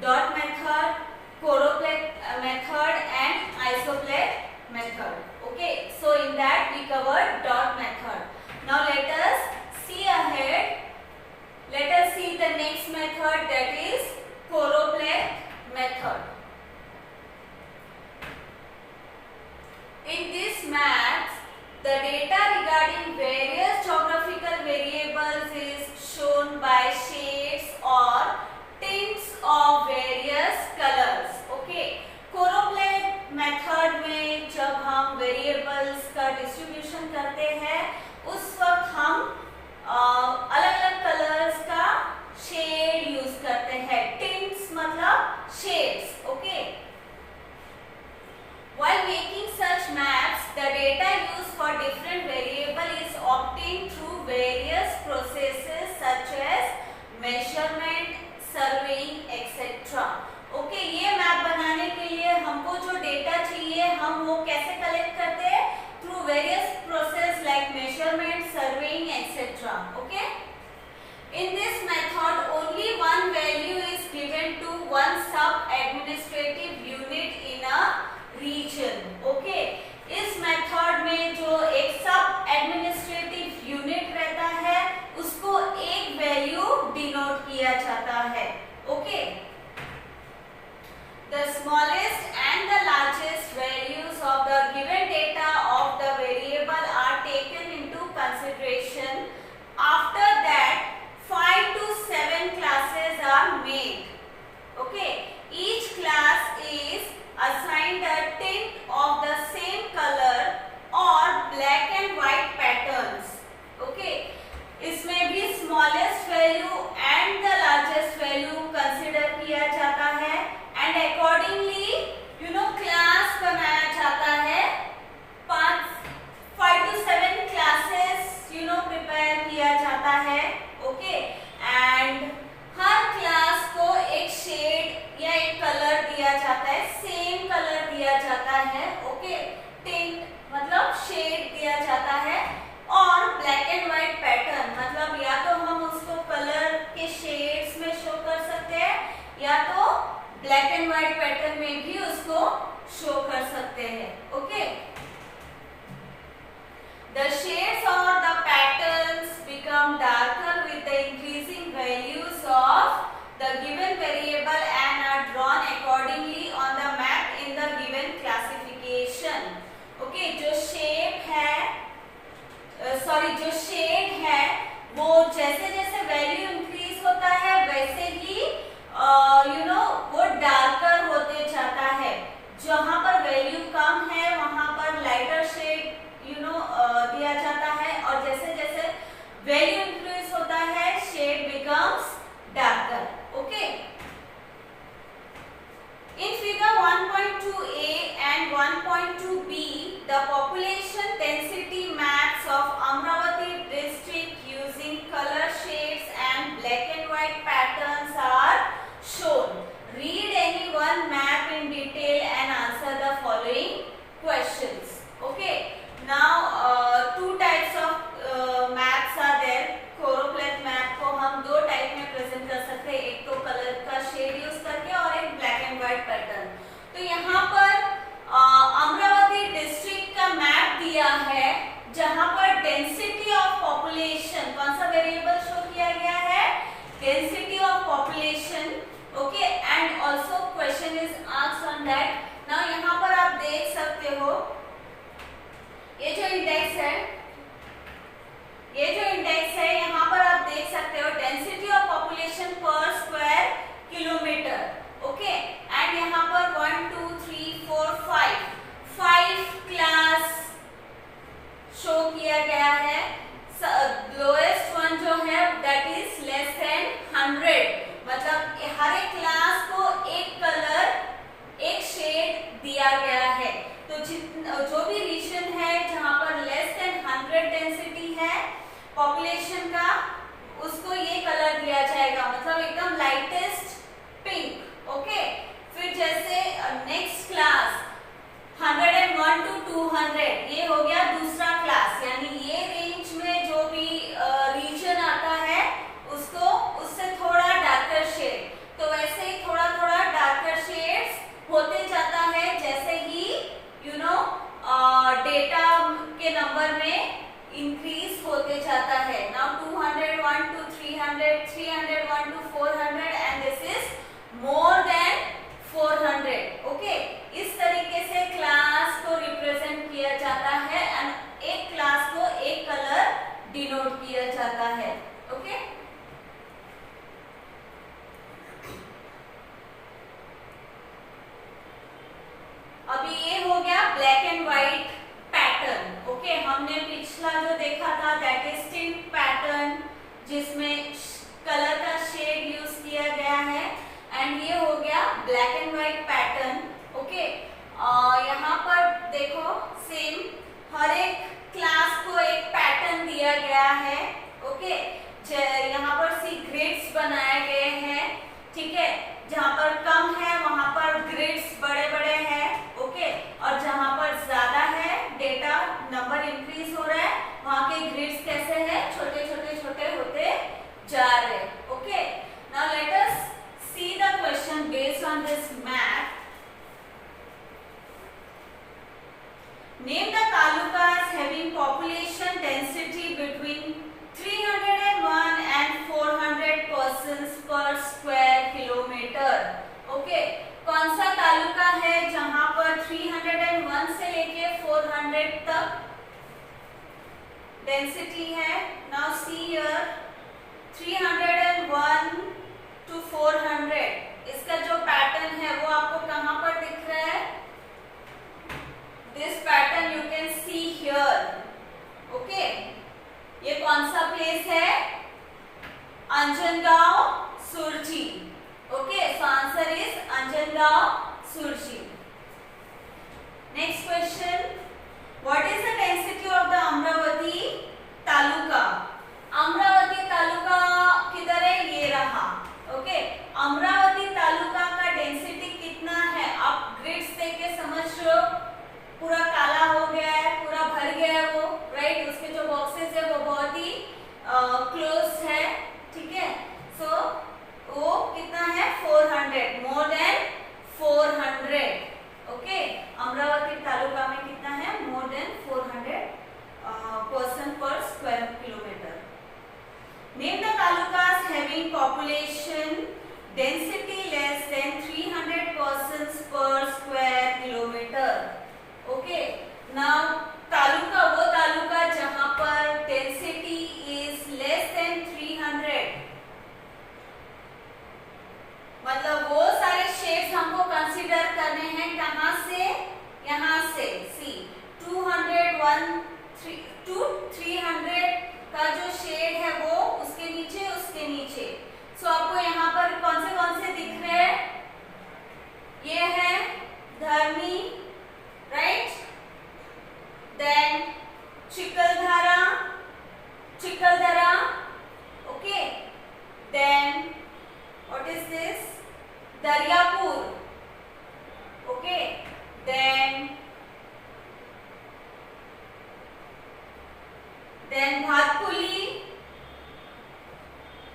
dot method, choropleth method and isoplet method. Okay, so in that we covered dot method. Now let us see ahead. Let us see the next method, that is choropleth method. In this math, the data regarding various geographical variables is shown by shades or tints of various colors. Okay, choropleth method में जब हम variables का distribution करते हैं उस वक्त हम अलग-अलग कलर्स का शेड यूज करते हैं. टिंट्स मतलब shades. Okay, while making such maps, the data used for different variable is obtained through various processes such as measurement, surveying, etc. Okay, ये मैप बनाने के लिए हमको जो डेटा चाहिए हम वो कैसे कलेक्ट करते हैं? Through various process like measurement, surveying, etcetera. Okay, in this method only one value is given to one sub administrative unit in a region. Okay, इस मेथड में जो एक सब एडमिनिस्ट्रेटिव यूनिट रहता है उसको एक वैल्यू डिनोट किया जाता है. Okay, the smallest and the largest values of the given data of the variable are taken into consideration. After that 5 to 7 classes are made. Okay, each class is assigned a tint of the same color or black and white patterns. Okay, इसमें भी smallest value and the largest value consider किया जाता है and accordingly class बनाया जाता है. 5 to 7 classes prepare किया जाता है. ओके, एंड हर क्लास को एक शेड या एक कलर दिया जाता है, सेम कलर दिया जाता है. ओके, टिंट मतलब शेड दिया जाता है और ब्लैक एंड व्हाइट पैटर्न मतलब या तो हम उसको कलर के शेड्स में शो कर सकते हैं या तो ब्लैक एंड व्हाइट पैटर्न में भी उसको शो कर सकते हैं. ओके, द शेड्स और the patterns become darker with the increasing values of the given variable and are drawn accordingly on the map in the given classification. Okay, जो shape है जो शेड है वो जैसे जैसे वैल्यू इंक्रीज होता है वैसे ही वो डार्कर होते जाता है. जहां पर वैल्यू कम है वहां पर लाइटर शेड दिया जाता है और जैसे जैसे वैल्यू इंक्रीज होता है shade becomes darker. Okay, in figure 1.2a and 1.2b the population density maps of Amravati district using color shades and black and white patterns are shown. Read any one map in detail and answer the following questions. Okay, now two types of maps are there. choropleth map को हम दो type में present कर सकते हैं, एक तो colour का शेड यूज करके और एक ब्लैक एंड व्हाइट पैटर्न. तो यहाँ पर अमरावती डिस्ट्रिक्ट का मैप दिया है जहाँ पर डेंसिटी ऑफ पॉपुलेशन कौन सा वेरिएबल शो किया गया है? Density of population. Okay, and also question is asked on that. Now यहाँ पर आप देख सकते हो ये जो इंडेक्स है यहाँ पर आप देख सकते हो डेंसिटी ऑफ पॉपुलेशन पर स्क्वायर किलोमीटर. ओके, एंड यहाँ पर 1 2 3 4 5 क्लास शो किया गया है. लोएस्ट वन जो है दैट इज लेस देन 100 मतलब हर एक क्लास को एक कलर एक शेड दिया गया है. तो जो भी रीजन है जहाँ पर लेस देन 100 डेंसिटी है पॉपुलेशन का उसको ये कलर दिया जाएगा मतलब एकदम lightest black and white pattern. Okay, यहाँ पर देखो सेम हर एक क्लास को एक पैटर्न दिया गया है। ओके, यहाँ पर सी ग्रिड्स बनाए गए हैं, ठीक है। जहाँ पर कम है वहां पर ग्रिड्स बड़े बड़े हैं, ओके, और जहाँ पर ज्यादा है डेटा नंबर इंक्रीज हो रहा है वहां के ग्रिड्स कैसे है, छोटे छोटे छोटे होते जा रहे। Okay, now let us see the question based on this map. Name the talukas having population density between 301 and 400 persons per square kilometer। Okay, कौन सा तालुका है जहां पर 301 से लेके 400 तक डेंसिटी है। नाउ सी हियर 301 to 400, इसका जो पैटर्न है वो आपको कहां पर दिख रहा है? This pattern you can see here। Okay, ये कौन सा प्लेस है? अंजनगांव सुरजी। Okay, so answer is Anjangaon Surji. Next question, what is the density of the Amravati taluka? Amravati taluka किधर है? ये रहा। ओके, अमरावती तालुका का डेंसिटी कितना है? आप ग्रिड्स देख के समझ रहे हो, पूरा काला हो गया है, पूरा भर गया है वो, राइट। उसके जो बॉक्सेस है वो बहुत ही क्लोज है, ठीक है। सो वो कितना है? 400, more than 400। Okay, Amravati taluka में कितना है? More than 400 person per square kilometre. Name the talukas having population density less than 300 persons per square kilometre. Okay, now taluka वो तालुका जहां पर डेंसिटी इज लेस देन 300, मतलब वो सारे शेड्स हमको कंसीडर करने हैं। कहां से? यहां से सी 201 to 300 का जो शेड है वो उसके नीचे। सो आपको यहाँ पर कौन से दिख रहे हैं? ये है Dharni, right, then Chikhaldara, okay, then what is this? Daryapur, okay, then Bhatkuli,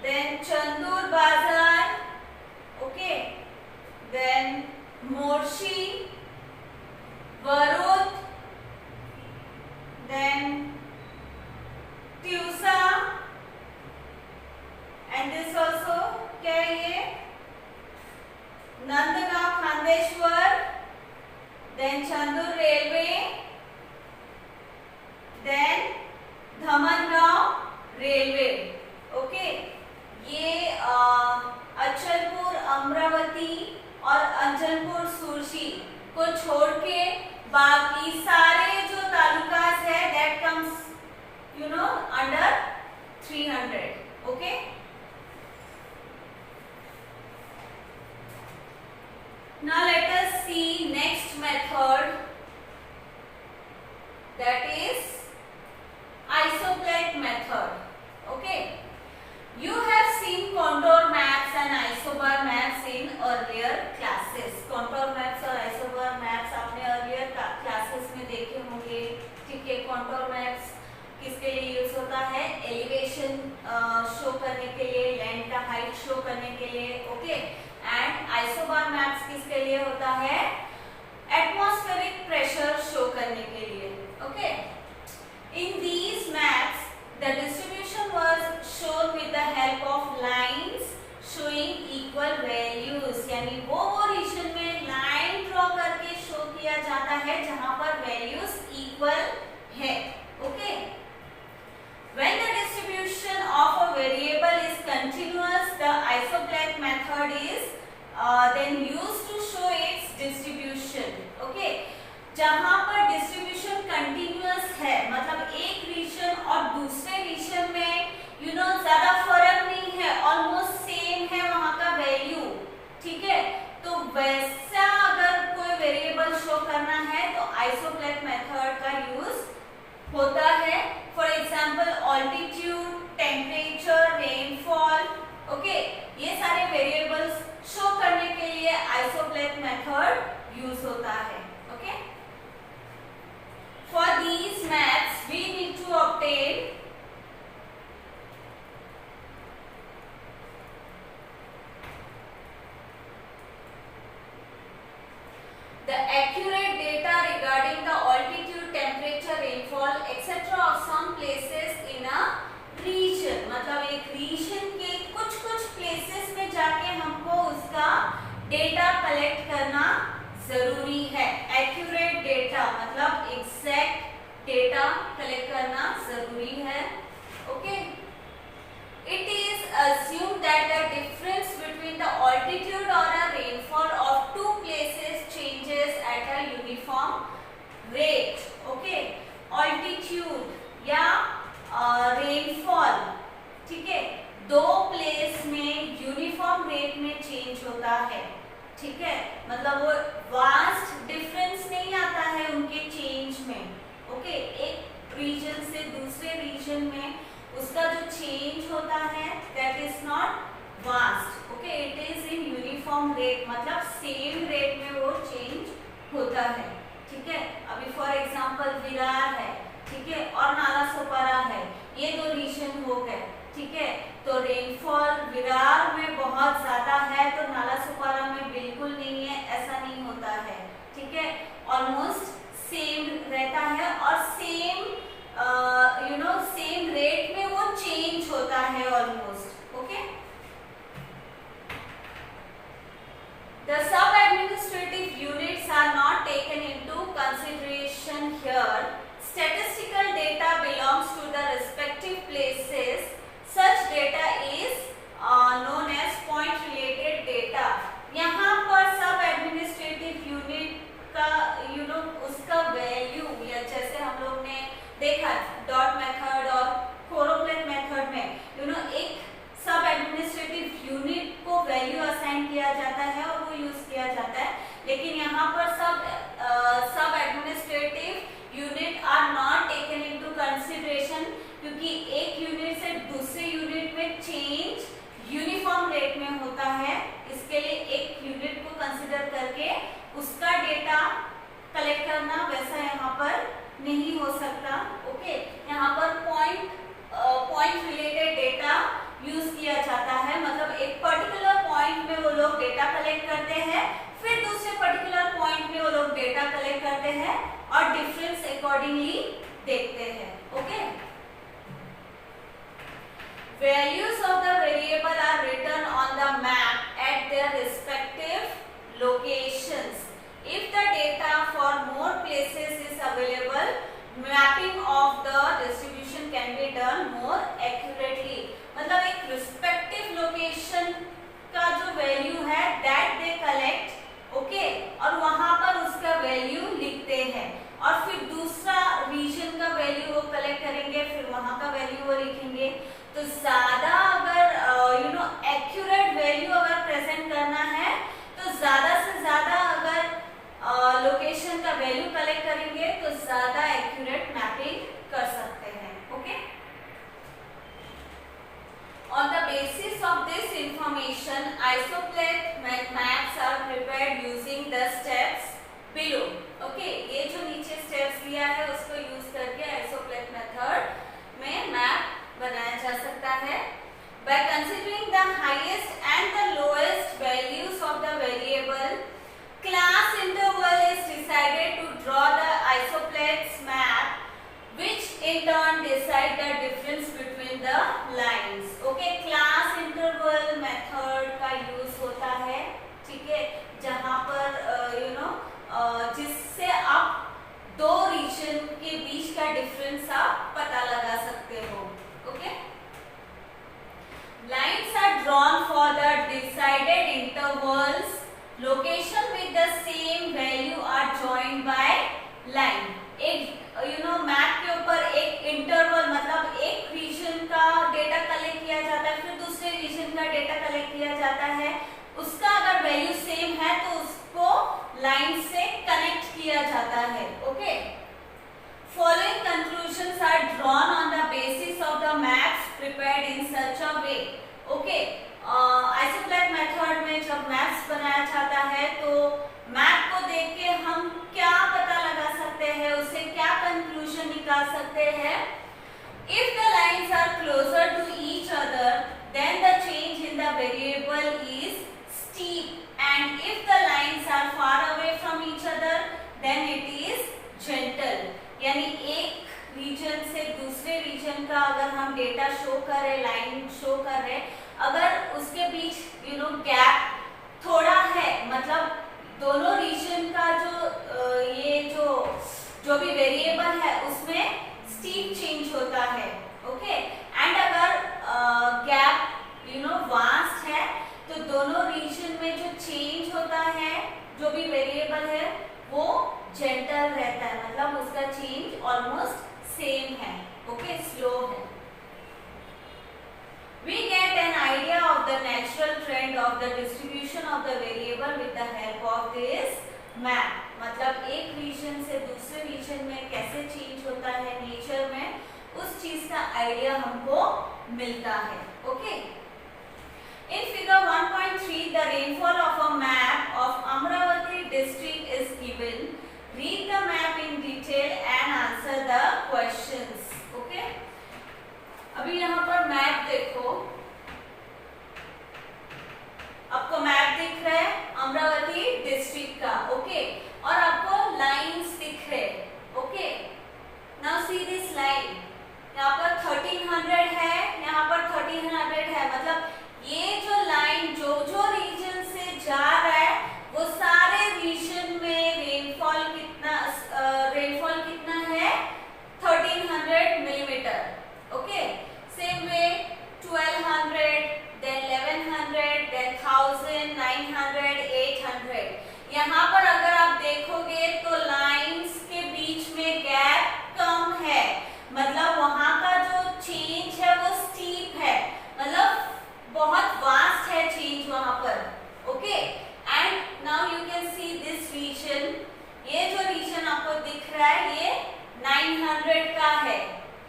then Chandur Bazar, okay, then Morshi, Warud, then Teosa, and this also क्या है ये? Nandgaon Khandeshwar, then Chandur railway, then Dhamangaon railway. Okay, ये अचलपुर, अमरावती और अंजनपुर सुरजी को छोड़ के बाकी सारे जो तालुकास है that comes under 300। Okay, now let us see next method, that is isoplate method। okay, you have seen contour maps and isobar maps in earlier classes। contour maps और isobar maps आपने earlier classes में देखे होंगे, ठीक है। contour maps किसके लिए use होता है? एलिवेशन शो करने के लिए, लैंड का हाइट शो करने के लिए, ओके। एंड आइसोबार मैप्स किसके लिए होता है? एटमॉस्फेरिक प्रेशर शो करने के लिए, okay. In these maps the distribution was shown with the help of lines showing equal values, यानी वो रीजन में लाइन ड्रॉ करके शो किया जाता है जहां पर वैल्यूज इक्वल है, okay. When the distribution of a variable is continuous, the isoplate method is then used to show its distribution। okay, जहां पर डिस्ट्रीब्यूशन कंटिन्यूअस है, मतलब एक रीजन और दूसरे रीजन में ज्यादा फर्क नहीं है, ऑलमोस्ट सेम है वहां का वैल्यू, ठीक है, तो वैसा अगर कोई वेरिएबल शो करना है तो आइसोप्लेट मेथड का यूज होता है। For example altitude, temperature, rainfall, okay, ये सारे वेरिएबल्स शो करने के लिए आइसोप्लेट मेथड यूज होता है। Okay, for these maths we need to obtain the accurate data regarding the altitude, temperature, rainfall etc. of some places in a region। मतलब एक reason के कुछ प्लेसेस में जाके हमको उसका डेटा कलेक्ट करना जरूरी है। एक्यूरेट डेटा मतलब एग्जैक्ट डेटा कलेक्ट करना जरूरी है। Okay, it is assumed that the difference between the altitude or a rainfall of two places changes at a uniform rate। okay, altitude या rainfall, ठीक है, दो प्लेस में यूनिफॉर्म रेट में चेंज होता है। ठीक है, मतलब वो वास्ट डिफरेंस नहीं आता है उनके चेंज में। ओके, एक रीजन से दूसरे रीजन में उसका जो चेंज होता है that is not vast. Okay, it is in uniform rate, मतलब सेम रेट में वो चेंज होता है। ठीक है, अभी फॉर एग्जांपल विरार है, ठीक है, और नाला सोपारा है, ये दो रीजन हो गए। ठीक है, तो रेनफॉल विरार में बहुत ज्यादा है तो नाला सोपारा में बिल्कुल नहीं है, ऐसा नहीं होता है। ठीक है, ऑलमोस्ट सेम रहता है और सेम सेम रेट में वो चेंज होता है almost. Okay, the sub administrative units are not taken into consideration here। statistical data belongs to the respective places। such data is known as point related data। यहाँ पर सब administrative unit का उसका value, या जैसे हम लोग ने देखा डॉट मेथड और कोरोप्लेट मेथड में एक सब एडमिनिस्ट्रेटिव यूनिट को वैल्यू असाइन किया जाता है और वो यूज किया जाता है। लेकिन यहाँ पर सब administrative unit are not taken into consideration, क्योंकि एक यूनिट से दूसरे यूनिट में चेंज यूनिफॉर्म रेट में होता है। इसके लिए एक यूनिट को कंसीडर करके उसका डेटा कलेक्ट करना वैसा यहाँ पर नहीं हो सकता। ओके, यहाँ पर पॉइंट रिलेटेड डेटा यूज किया जाता है, मतलब एक पर्टिकुलर पॉइंट में वो लोग डेटा कलेक्ट करते हैं, फिर दूसरे पर्टिकुलर पॉइंट में वो लोग डेटा कलेक्ट करते हैं और डिफरेंस अकॉर्डिंगली देखते हैं। Okay, values of the variable are written on the map at their respective locations। if the data for more places is available, mapping of the distribution can be done more accurately। मतलब एक respective location का जो value है that they collect, okay, और वहां पर उसका value लिखते हैं और फिर दूसरा रीजन का वैल्यू वो कलेक्ट करेंगे, फिर वहां का वैल्यू वो लिखेंगे। तो ज्यादा अगर एक्यूरेट वैल्यू अगर प्रेजेंट करना है तो ज्यादा से ज्यादा अगर लोकेशन का वैल्यू कलेक्ट करेंगे तो ज्यादा एक्यूरेट मैपिंग कर सकते हैं। Okay, on the basis of this information isoplate maps are prepared using the steps below। Okay, ये जो नीचे स्टेप्स दिया है उसको यूज करके आइसोप्लेट मेथड में मैप बनाया जा सकता है। by considering the highest and the lowest values of the variable, class interval is decided to draw the isoplates map, which in turn decide the difference between the lines। okay, class interval method का use होता है, ठीक है, जहां पर जिससे आप दो रीजन के बीच का डिफरेंस आप पता लगा सकते हो। Okay, lines are drawn for the decided intervals। location with the same value are joined by line। एक मैप के ऊपर एक इंटरवल मतलब एक रीजन का डेटा कलेक्ट किया जाता है, फिर दूसरे रीजन का डेटा कलेक्ट किया जाता है, उसका अगर वैल्यू सेम है तो ओके, आइसोप्लेट मेथड में जब मैप्स बनाया जाता है तो मैप को देख के हम क्या पता लगा सकते हैं, उससे क्या कंक्लूजन निकाल सकते हैं? If the lines are closer to each other, then the change in the variable is steep, and if the lines are far away from each other, then it is gentle. यानी एक reason से दूसरे reason का अगर हम data show कर रहे, line show कर रहे, अगर उसके बीच गैप थोड़ा है, मतलब दोनों रीजन का ये जो भी वेरिएबल है उसमें स्टीप चेंज होता है, ओके। एंड अगर गैप वास्ट है तो दोनों रीजन में जो चेंज होता है, जो भी वेरिएबल है वो जेंटल रहता है, मतलब उसका चेंज ऑलमोस्ट सेम है, ओके, स्लो है। We get an idea of the natural trend of the distribution of the variable with the help of this map. मतलब एक रीजन से दूसरे रीजन में कैसे चेंज होता है नेचर में, उस चीज का आइडिया हमको मिलता है, okay. In figure 1.3, the rainfall of a map of Amravati district is given. Read the map in detail and answer the questions, okay? अभी यहाँ पर मैप देखो, आपको मैप दिख रहा है अमरावती डिस्ट्रिक्ट का, ओके, और आपको लाइंस दिख रहे, okay. Now see this line, यहाँ पर 1300 है, यहाँ पर 1300 है, मतलब ये जो लाइन जो रीजन से जा रहा है वो सारे रीजन में रेनफॉल कितना है 1300 मिलीमीटर, ओके। सेम वे 1200, then 1100, then 1000, 900, 800। यहाँ पर अगर आप देखोगे तो लाइंस के बीच में गैप कम है, मतलब वहां का जो चेंज है वो स्टीप है, मतलब बहुत वास्ट है चेंज वहां पर, okay. And now you can see this region, ये जो रीजन आपको दिख रहा है ये 900 का है,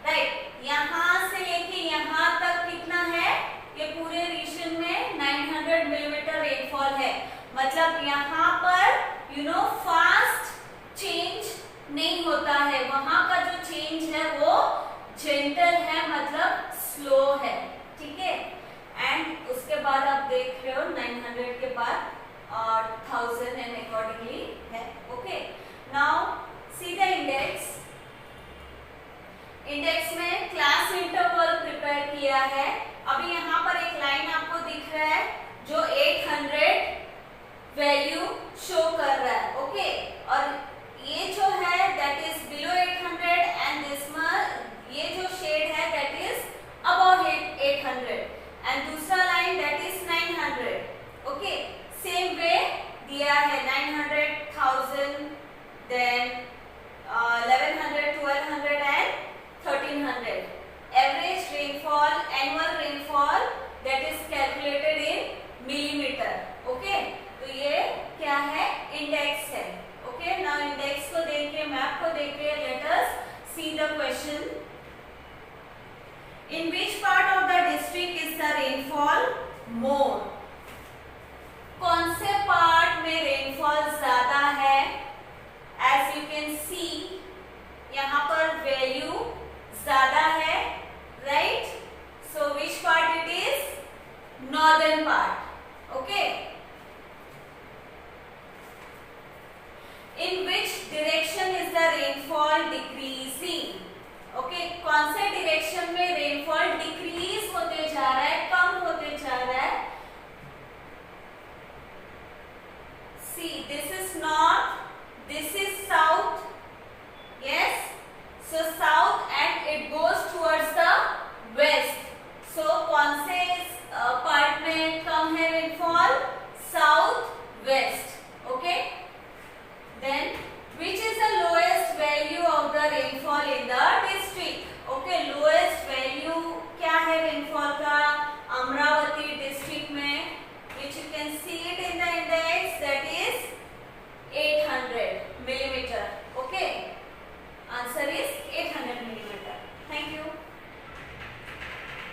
राइट। यहाँ से लेके यहाँ तक कितना है, ये पूरे रीजन में 900 मिलीमीटर रेनफॉल है, मतलब यहाँ पर फास्ट चेंज नहीं होता है, वहां का जो चेंज है वो जेंटल है, मतलब स्लो है, ठीक है। एंड उसके बाद आप देख रहे हो 900 के बाद 1000 एंड अकॉर्डिंगली है, okay. Now see the index. Index में क्लास इंटरवल प्रिपेयर किया है। अभी यहाँ पर एक लाइन आपको दिख रहा है जो 800 वैल्यू शो कर रहा है, ओके, और ये जो है that is below 800 and this ये जो शेड है दैट इज अबव 800 एंड दूसरा line that is 900, okay. Same way दिया है 900, 1000, then 1100, 1200 and 1300। Average rainfall, annual rainfall that is calculated in millimetre, okay. तो ये क्या है, इंडेक्स है, ओके। नाउ इंडेक्स को देख के, मैप को देख के, let us see the question. In which part of the district is the rainfall more? कौन से